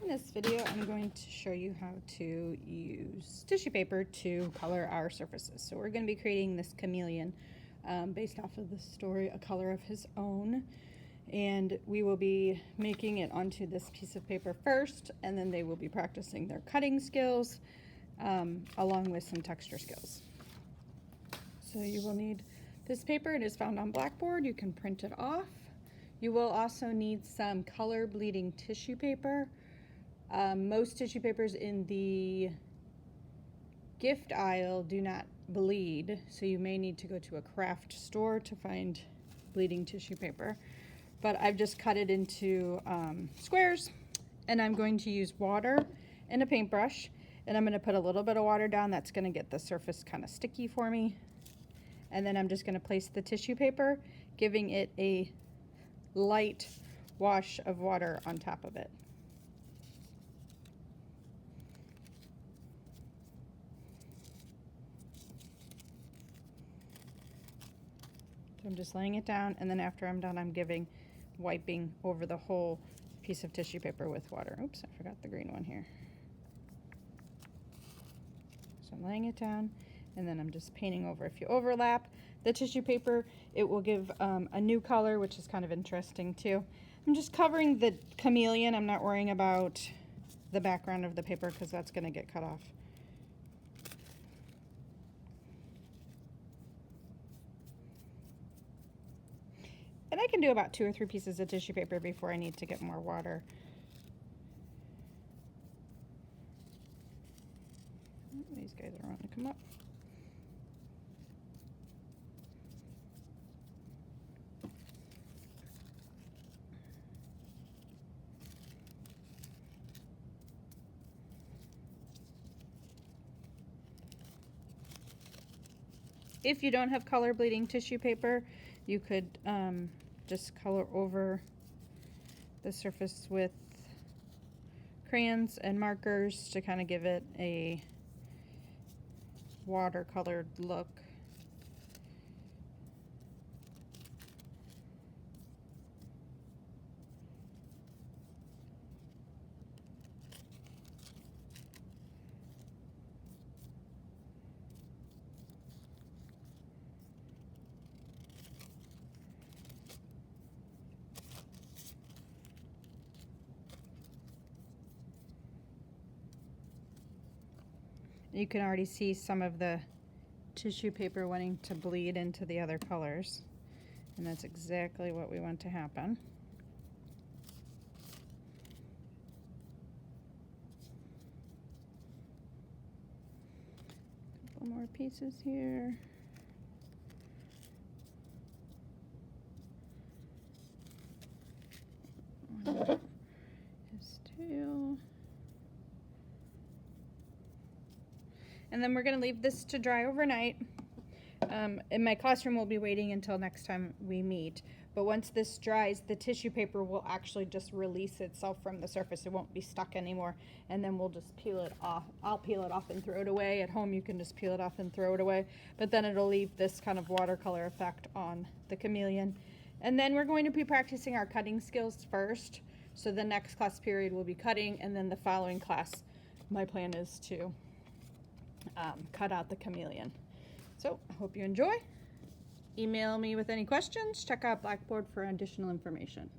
In this video, I'm going to show you how to use tissue paper to color our surfaces. So we're going to be creating this chameleon based off of the story, A Color of His Own. And we will be making it onto this piece of paper first, and then they will be practicing their cutting skills along with some texture skills. So you will need this paper. It is found on Blackboard. You can print it off. You will also need some color bleeding tissue paper. Most tissue papers in the gift aisle do not bleed, so you may need to go to a craft store to find bleeding tissue paper. But I've just cut it into squares, and I'm going to use water and a paintbrush, and I'm going to put a little bit of water down. That's going to get the surface kind of sticky for me. And then I'm just going to place the tissue paper, giving it a light wash of water on top of it. So I'm just laying it down, and then after I'm done, I'm wiping over the whole piece of tissue paper with water. Oops, I forgot the green one here. So I'm laying it down, and then I'm just painting over. If you overlap the tissue paper, it will give a new color, which is kind of interesting too. I'm just covering the chameleon. I'm not worrying about the background of the paper because that's going to get cut off. And I can do about 2 or 3 pieces of tissue paper before I need to get more water. These guys are wanting to come up. If you don't have color bleeding tissue paper, you could just color over the surface with crayons and markers to kind of give it a watercolored look. You can already see some of the tissue paper wanting to bleed into the other colors, and that's exactly what we want to happen. A couple more pieces here. His tail. And then we're going to leave this to dry overnight. In my classroom, we'll be waiting until next time we meet. But once this dries, the tissue paper will actually just release itself from the surface. It won't be stuck anymore. And then we'll just peel it off. I'll peel it off and throw it away. At home, you can just peel it off and throw it away. But then it'll leave this kind of watercolor effect on the chameleon. And then we're going to be practicing our cutting skills first. So the next class period will be cutting, and then the following class, my plan is to cut out the chameleon. So I hope you enjoy. Email me with any questions. Check out Blackboard for additional information.